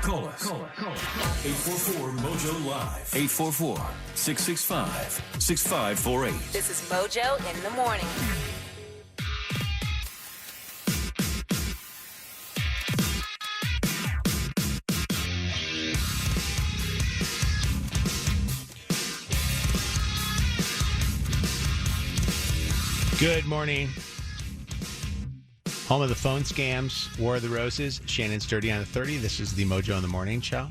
Call us. 844 Mojo Live. 844-665-6548. This is Mojo in the morning. Good morning. Home of the phone scams, War of the Roses, Shannon Sturdy on the 30. This is the Mojo in the Morning show.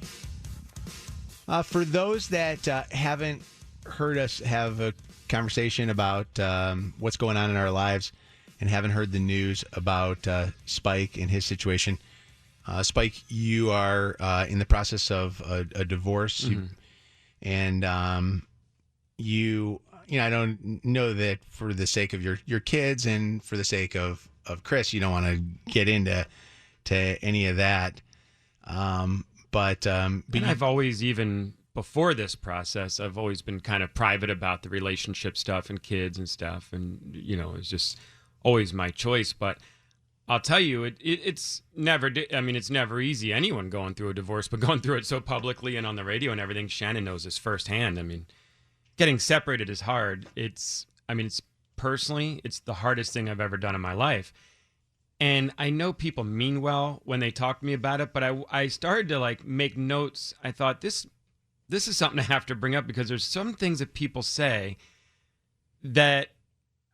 For those that haven't heard us have a conversation about what's going on in our lives and haven't heard the news about Spike and his situation, Spike, you are in the process of a divorce, and I don't know that for the sake of your kids and for the sake of Chris, you don't want to get into any of that. But I've always, even before this process, I've always been kind of private about the relationship stuff and kids and stuff. And, it's just always my choice. But I'll tell you, it's never easy. Anyone going through a divorce, but going through it so publicly and on the radio and everything, Shannon knows this firsthand. I mean, getting separated is hard. Personally, it's the hardest thing I've ever done in my life. And I know people mean well when they talk to me about it, but I started to make notes. I thought this is something I have to bring up because there's some things that people say that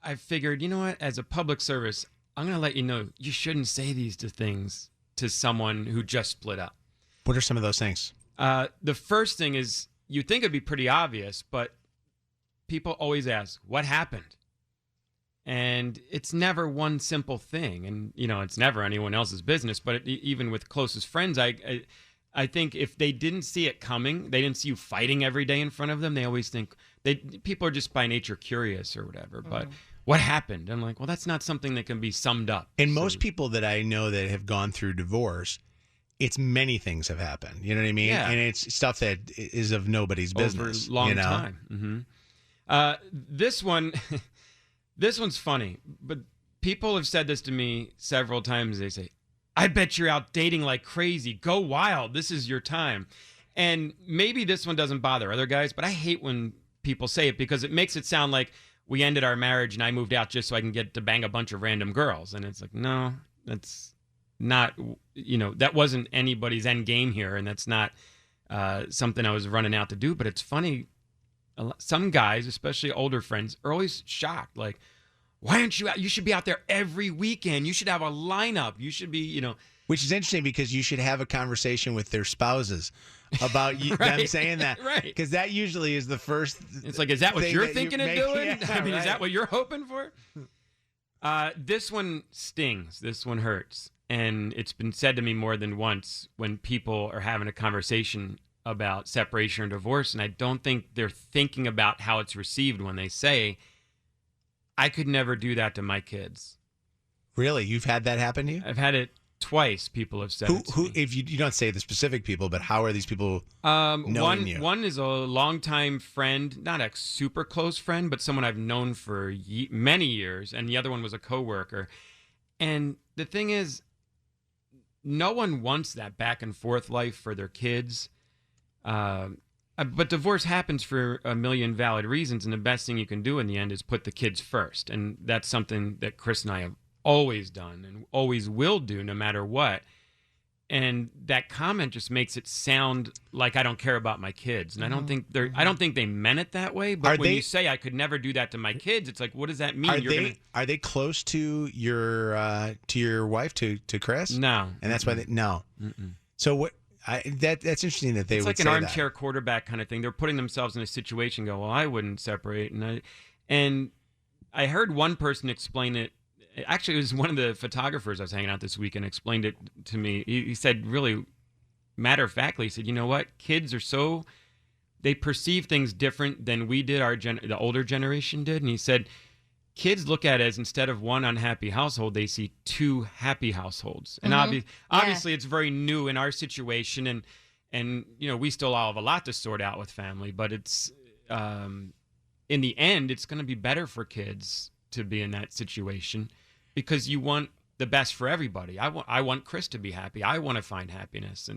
I figured, you know what, as a public service, I'm going to let you know you shouldn't say these things to someone who just split up. What are some of those things? The first thing is, you think it'd be pretty obvious, but people always ask, what happened? And it's never one simple thing. And, it's never anyone else's business. But even with closest friends, I think if they didn't see it coming, they didn't see you fighting every day in front of them, they always think, people are just by nature curious or whatever. But what happened? I'm like, well, that's not something that can be summed up. And most people that I know that have gone through divorce, it's many things have happened. You know what I mean? Yeah. And it's stuff that is of nobody's business. Over a long time. Mm-hmm. This one's funny, but people have said this to me several times. They say, I bet you're out dating like crazy. Go wild. This is your time. And maybe this one doesn't bother other guys, but I hate when people say it because it makes it sound like we ended our marriage and I moved out just so I can get to bang a bunch of random girls. And it's like, no, that's not, that wasn't anybody's end game here. And that's not something I was running out to do. But it's funny. Some guys, especially older friends, are always shocked. Like, why aren't you out? You should be out there every weekend. You should have a lineup. You should be, Which is interesting because you should have a conversation with their spouses about right. them saying that. Right. Because that usually is the first. It's like, is that what you're thinking of doing? Yeah, I mean, right. Is that what you're hoping for? This one stings. This one hurts. And it's been said to me more than once when people are having a conversation about separation or divorce, and I don't think they're thinking about how it's received when they say, I could never do that to my kids. Really? You've had that happen to you? I've had it twice. People have said it to me. If you don't say the specific people, but how are these people knowing you? One is a longtime friend, not a super close friend, but someone I've known for many years, and the other one was a coworker. And the thing is, no one wants that back and forth life for their kids. But divorce happens for a million valid reasons, and the best thing you can do in the end is put the kids first. And that's something that Chris and I have always done and always will do no matter what. And that comment just makes it sound like I don't care about my kids. And I don't think they meant it that way. But when you say I could never do that to my kids, it's like, what does that mean? Are they close to your wife, to Chris? No. And that's why no. Mm-mm. So what? That's interesting that they would say that. It's like an armchair quarterback kind of thing. They're putting themselves in a situation, go, well, I wouldn't separate. And I heard one person explain it. Actually, it was one of the photographers I was hanging out this weekend explained it to me. He said, really matter-of-factly, he said, you know what? Kids are they perceive things different than we did, the older generation did. And he said, kids look at it as instead of one unhappy household, they see two happy households. And obviously it's very new in our situation. And we still all have a lot to sort out with family, but it's in the end, it's going to be better for kids to be in that situation because you want the best for everybody. I want Chris to be happy. I want to find happiness.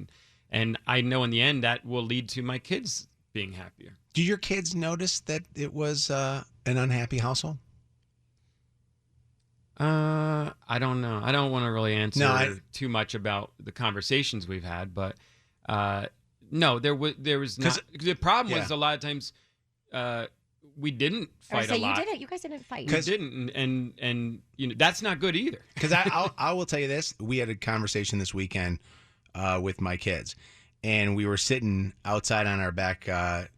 And I know in the end that will lead to my kids being happier. Do your kids notice that it was an unhappy household? I don't know. I don't want to really answer too much about the conversations we've had, but no, there was not. The problem was a lot of times we didn't fight a lot. You guys didn't fight. We didn't, and that's not good either. Because I will tell you this: we had a conversation this weekend with my kids, and we were sitting outside on our back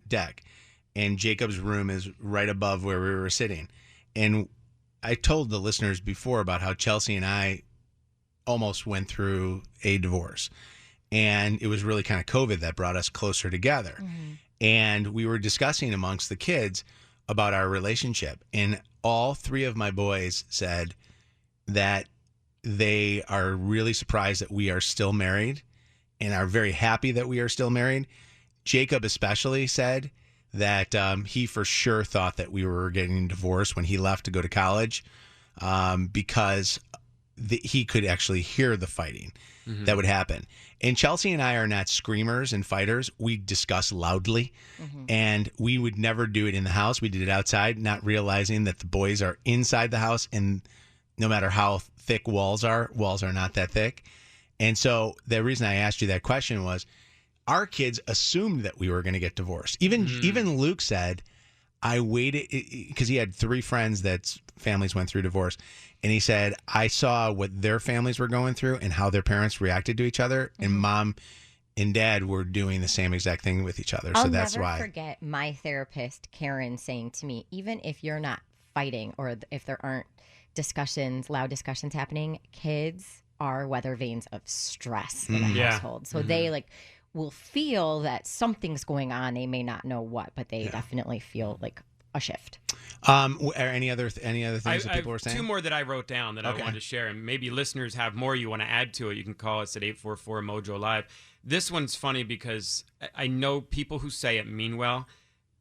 deck, and Jacob's room is right above where we were sitting, and I told the listeners before about how Chelsea and I almost went through a divorce. And it was really kind of COVID that brought us closer together. Mm-hmm. And we were discussing amongst the kids about our relationship. And all three of my boys said that they are really surprised that we are still married and are very happy that we are still married. Jacob especially said that he for sure thought that we were getting divorced when he left to go to college because he could actually hear the fighting that would happen. And Chelsea and I are not screamers and fighters. We discuss loudly, and we would never do it in the house. We did it outside, not realizing that the boys are inside the house, and no matter how thick walls are not that thick. And so the reason I asked you that question was, our kids assumed that we were going to get divorced. Even Luke said, I waited, because he had three friends that families went through divorce. And he said, I saw what their families were going through and how their parents reacted to each other. And mom and dad were doing the same exact thing with each other. So that's why. I'll never forget my therapist, Karen, saying to me, even if you're not fighting or if there aren't loud discussions happening, kids are weather vanes of stress in a household. So they will feel that something's going on. They may not know what, but they definitely feel like a shift. Are any other things that people were saying? Two more that I wrote down that I wanted to share, and maybe listeners have more you want to add to it. You can call us at 844 Mojo Live. This one's funny because I know people who say it mean well,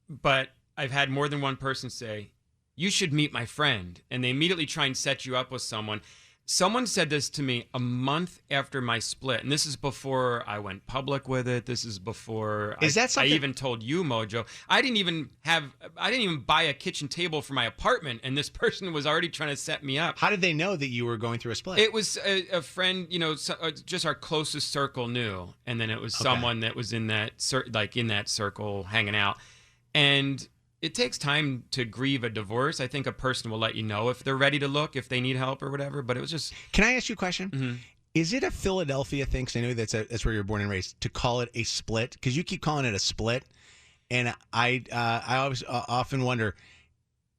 but I've had more than one person say, you should meet my friend, and they immediately try and set you up with someone. Someone said this to me a month after my split, and this is before I went public with it. This is before I even told you, Mojo. I didn't even buy a kitchen table for my apartment, and this person was already trying to set me up. How did they know that you were going through a split? It was a friend, just our closest circle knew, and then it was someone that was in that circle hanging out, and it takes time to grieve a divorce. I think a person will let you know if they're ready to look, if they need help or whatever. But it was just. Can I ask you a question? Mm-hmm. Is it a Philadelphia thing? Because I know that's where you're born and raised. To call it a split, because you keep calling it a split, and I always often wonder,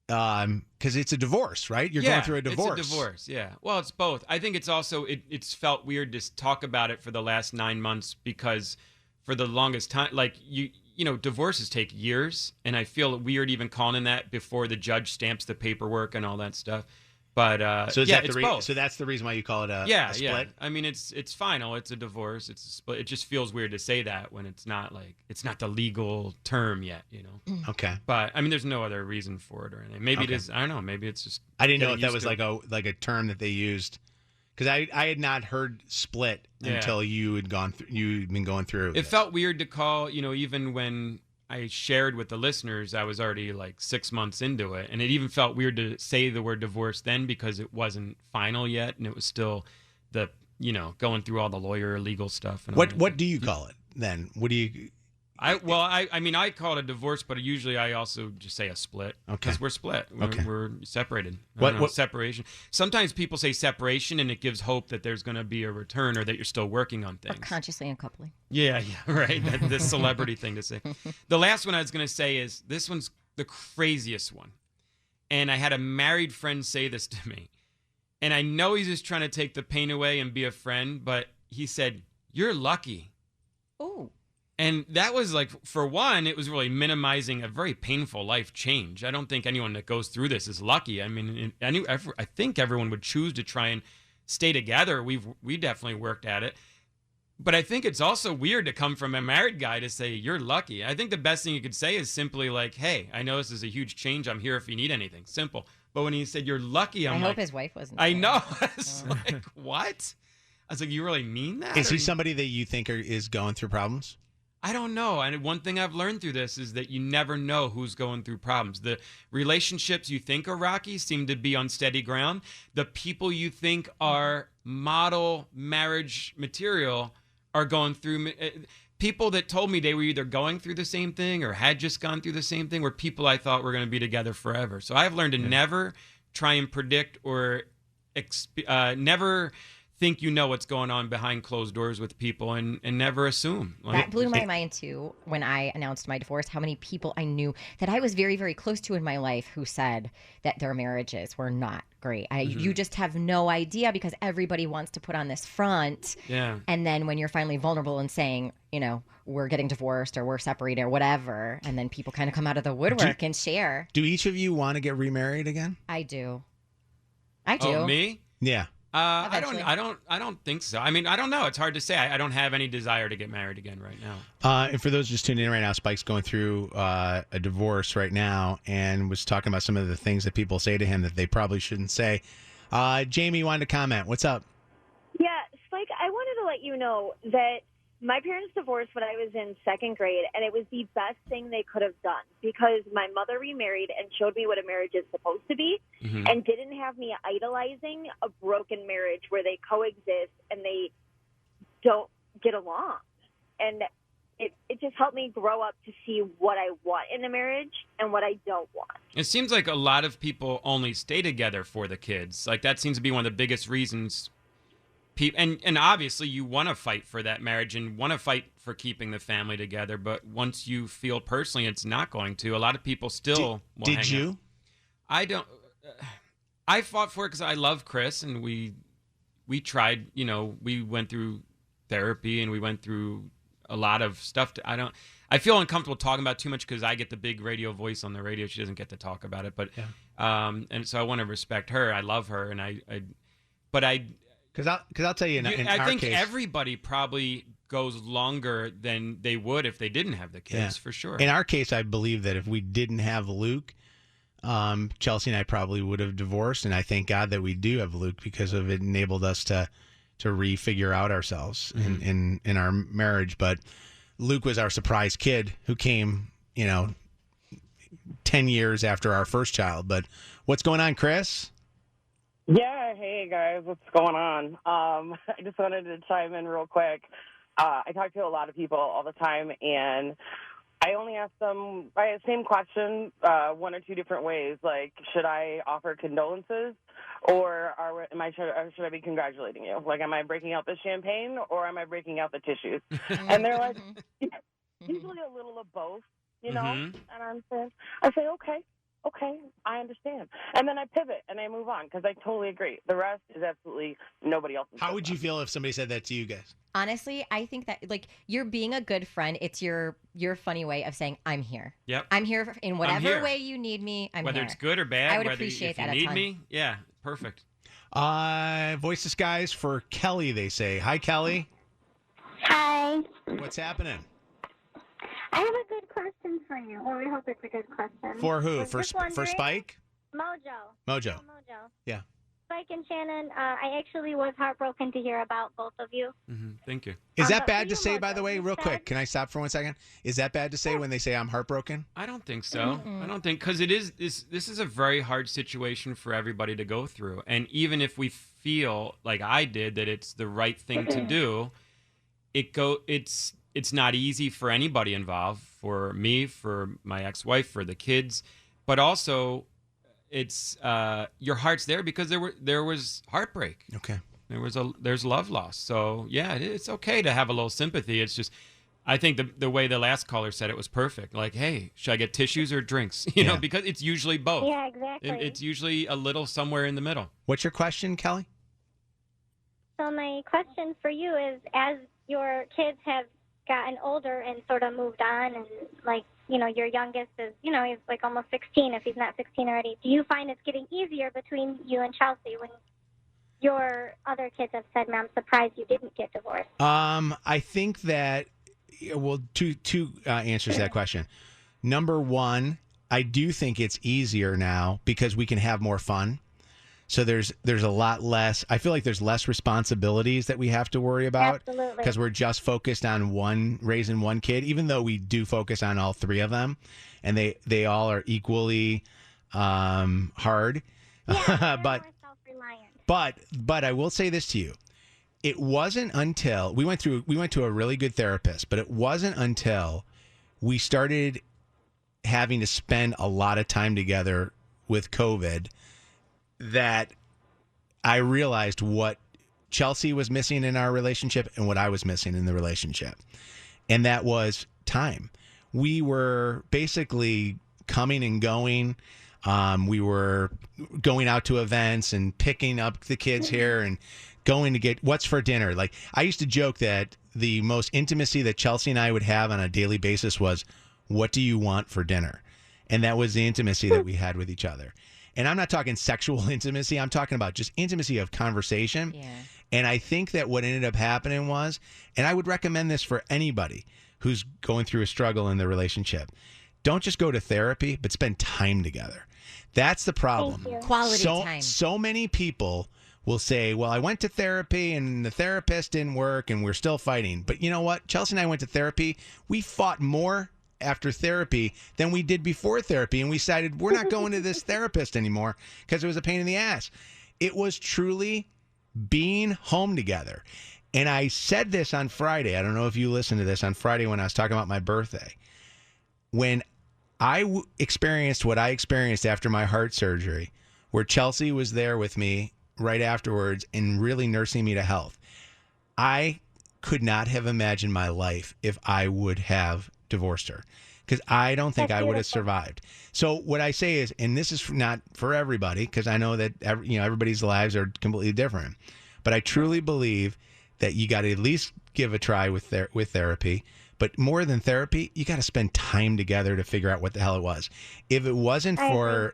because it's a divorce, right? You're going through a divorce. It's a divorce. Yeah. Well, it's both. I think it's also it's felt weird to talk about it for the last 9 months because for the longest time, divorces take years, and I feel weird even calling in that before the judge stamps the paperwork and all that stuff. But it's both. So that's the reason why you call it a split? Yeah. I mean, it's final. It's a divorce. It's a split. It just feels weird to say that when it's not the legal term yet, Okay. But I mean, there's no other reason for it or anything. Maybe it is. I don't know. Maybe it's just. I didn't know if that was like a term that they used. Because I had not heard split until you'd been going through. It felt weird to call, even when I shared with the listeners, I was already like 6 months into it. And it even felt weird to say the word divorce then because it wasn't final yet. And it was still going through all the lawyer legal stuff. And what do you call it then? What do you... I call it a divorce, but usually I also just say a split because we're split. We're separated. What separation? Sometimes people say separation, and it gives hope that there's going to be a return or that you're still working on things. Or consciously uncoupling. Yeah, right. The celebrity thing to say. The last one I was going to say is this one's the craziest one, and I had a married friend say this to me, and I know he's just trying to take the pain away and be a friend, but he said, "You're lucky." Oh. And that was for one, it was really minimizing a very painful life change. I don't think anyone that goes through this is lucky. I mean, I think everyone would choose to try and stay together. We definitely worked at it. But I think it's also weird to come from a married guy to say, you're lucky. I think the best thing you could say is simply hey, I know this is a huge change. I'm here if you need anything. Simple. But when he said, you're lucky, I hope his wife wasn't. I know. It's what? I was like, you really mean that? Is he somebody that you think is going through problems? I don't know. And one thing I've learned through this is that you never know who's going through problems. The relationships you think are rocky seem to be on steady ground. The people you think are model marriage material are going through. People that told me they were either going through the same thing or had just gone through the same thing were people I thought were going to be together forever. So I've learned to never try and predict or never think you know what's going on behind closed doors with people and never assume. That blew my mind too when I announced my divorce, how many people I knew that I was very, very close to in my life who said that their marriages were not great. You just have no idea because everybody wants to put on this front. Yeah. And then when you're finally vulnerable and saying, we're getting divorced or we're separated or whatever, and then people kind of come out of the woodwork and share. Do each of you want to get remarried again? I do. Oh, me? Yeah. Eventually. I don't think so. I mean, I don't know. It's hard to say. I don't have any desire to get married again right now. And for those just tuning in right now, Spike's going through a divorce right now and was talking about some of the things that people say to him that they probably shouldn't say. Jamie wanted to comment. What's up? Yeah, Spike, I wanted to let you know that my parents divorced when I was in second grade, and it was the best thing they could have done because my mother remarried and showed me what a marriage is supposed to be and didn't have me idolizing a broken marriage where they coexist and they don't get along. And it just helped me grow up to see what I want in a marriage and what I don't want. It seems like a lot of people only stay together for the kids. Like that seems to be one of the biggest reasons. And obviously you want to fight for that marriage and want to fight for keeping the family together. But once you feel personally it's not going to, a lot of people still will hang Did you? out. I don't. I fought for it because I love Chris, and we tried. We went through therapy and we went through a lot of stuff. I feel uncomfortable talking about it too much because I get the big radio voice on the radio. She doesn't get to talk about it, but and so I want to respect her. I love her, and Because I'll tell you, I think everybody probably goes longer than they would if they didn't have the kids, for sure. In our case, I believe that if we didn't have Luke, Chelsea and I probably would have divorced. And I thank God that we do have Luke because of it enabled us to refigure out ourselves in our marriage. But Luke was our surprise kid who came, 10 years after our first child. But what's going on, Chris? Yeah, hey guys, what's going on? I just wanted to chime in real quick. I talk to a lot of people all the time, and I only ask them the same question one or two different ways. Like, should I offer condolences, or should I be congratulating you? Like, am I breaking out the champagne, or am I breaking out the tissues? And they're like, usually a little of both, And I say, okay, I understand. And then I pivot and I move on because I totally agree. The rest is absolutely nobody else's. How would you feel if somebody said that to you guys? Honestly, I think that you're being a good friend. It's your funny way of saying I'm here. Yep. I'm here in whatever way you need me. Whether here. it's good or bad. I would appreciate that. If you need me, yeah, perfect. Voice disguise for Kelly. They say hi, Kelly. Hi. What's happening? I have a good question for you. Well, we hope it's a good question. For who? For Spike? Mojo. Yeah. Spike and Shannon, I actually was heartbroken to hear about both of you. Thank you. Is that bad to say, by the way, real quick? Can I stop for 1 second? Is that bad to say when they say I'm heartbroken? I don't think so. I don't think, because this is a very hard situation for everybody to go through. And even if we feel like I did that it's the right thing to do, it's not easy for anybody involved, for me, for my ex-wife, for the kids, but also it's your heart's there because there was heartbreak. Okay. There's love lost. So yeah, it's okay to have a little sympathy. It's just, I think the way the last caller said it was perfect. Like, hey, should I get tissues or drinks? You know, because it's usually both. Yeah, exactly. It's usually a little somewhere in the middle. What's your question, Kelly? So my question for you is, as your kids have gotten older and sort of moved on, and your youngest is, he's like almost 16 if he's not 16 already. Do you find it's getting easier between you and Chelsea when your other kids have said, "I'm surprised you didn't get divorced"? I think that, two answers to that question. Number one, I do think it's easier now because we can have more fun. So there's a lot less. I feel like there's less responsibilities that we have to worry about Absolutely. because we're just focused on raising one kid. Even though we do focus on all three of them, and they all are equally hard. Yeah, but more self-reliant. but I will say this to you. It wasn't until we went to a really good therapist, but it wasn't until we started having to spend a lot of time together with COVID that I realized what Chelsea was missing in our relationship and what I was missing in the relationship. And that was time. We were basically coming and going. We were going out to events and picking up the kids here and going to get what's for dinner. Like, I used to joke that the most intimacy that Chelsea and I would have on a daily basis was, what do you want for dinner? And that was the intimacy that we had with each other. And I'm not talking sexual intimacy. I'm talking about just intimacy of conversation. Yeah. And I think that what ended up happening was, and I would recommend this for anybody who's going through a struggle in their relationship, don't just go to therapy, but spend time together. That's the problem. Thank you. Quality time. So many people will say, well, I went to therapy and the therapist didn't work and we're still fighting. But you know what? Chelsea and I went to therapy. We fought more after therapy than we did before therapy. And we decided we're not going to this therapist anymore because it was a pain in the ass. It was truly being home together. And I said this on Friday. I don't know if you listened to this on Friday when I was talking about my birthday. When I experienced what I experienced after my heart surgery, where Chelsea was there with me right afterwards and really nursing me to health, I could not have imagined my life if I would have divorced her, because I don't think I would have survived. So what I say is, and this is not for everybody, because I know that everybody's lives are completely different, but I truly believe that you got to at least give a try with therapy. But more than therapy, you got to spend time together to figure out what the hell it was. If it wasn't for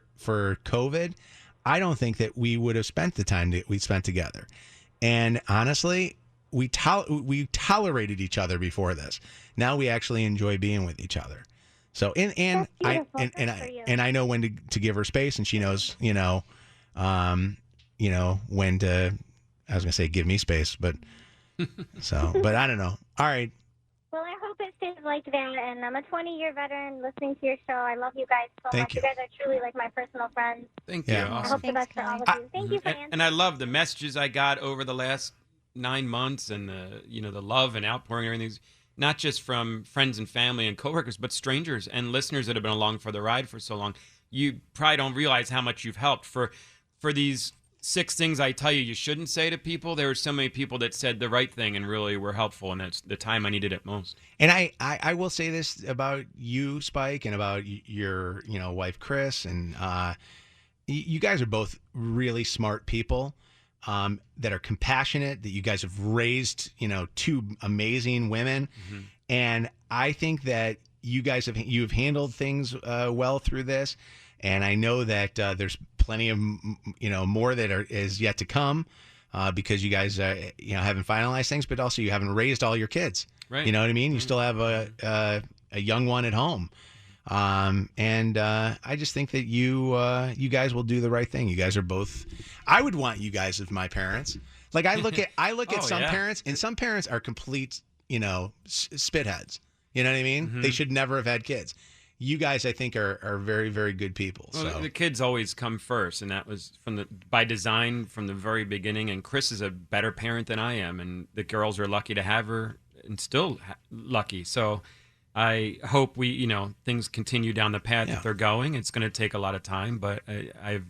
COVID, I don't think that we would have spent the time that we spent together. And honestly, we tolerated each other before this. Now we actually enjoy being with each other. So and I know when to give her space, and she knows when to. I was gonna say give me space, but but I don't know. All right. Well, I hope it stays like that. And I'm a 20-year veteran listening to your show. I love you guys so Thank much. you. You guys are truly like my personal friends. Thank you. Yeah. I Awesome. hope the best for all of you. Thank you for answering. And I love the messages I got over the last 9 months, and the love and outpouring and everything, not just from friends and family and coworkers, but strangers and listeners that have been along for the ride for so long. You probably don't realize how much you've helped. For these 6 things I tell you shouldn't say to people, there were so many people that said the right thing and really were helpful, and that's the time I needed it most. And I will say this about you, Spike, and about your wife, Chris, and you guys are both really smart people. That are compassionate, that you guys have raised, 2 amazing women. Mm-hmm. And I think that you guys have handled things well through this. And I know that there's plenty of, more that is yet to come because you guys, haven't finalized things, but also you haven't raised all your kids. Right. You know what I mean? You still have a young one at home. And I just think that you guys will do the right thing. You guys are both. I would want you guys as my parents. Like I look at some parents, and some parents are complete, spitheads. You know what I mean? Mm-hmm. They should never have had kids. You guys, I think, are very, very good people. Well, so the kids always come first, and that was by design from the very beginning. And Chris is a better parent than I am, and the girls are lucky to have her, and still lucky. So I hope things continue down the path that they're going. It's going to take a lot of time, but I have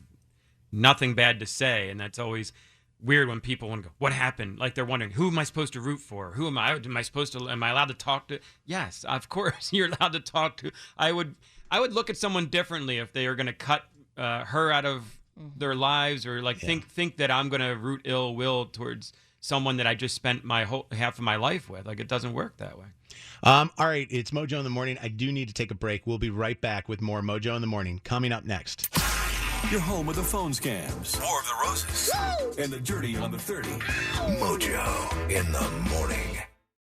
nothing bad to say, and that's always weird when people want to go, what happened? Like they're wondering, who am I supposed to root for? Who am I? Am I allowed to talk to? Yes, of course, you're allowed to talk to. I would look at someone differently if they are going to cut her out of their lives, or think that I'm going to root ill will towards someone that I just spent my whole half of my life with. Like, it doesn't work that way. All right, it's Mojo in the Morning. I do need to take a break. We'll be right back with more Mojo in the Morning coming up next. You're home with the phone scams. More of the roses. Woo! And the dirty on the 30. Mojo in the Morning.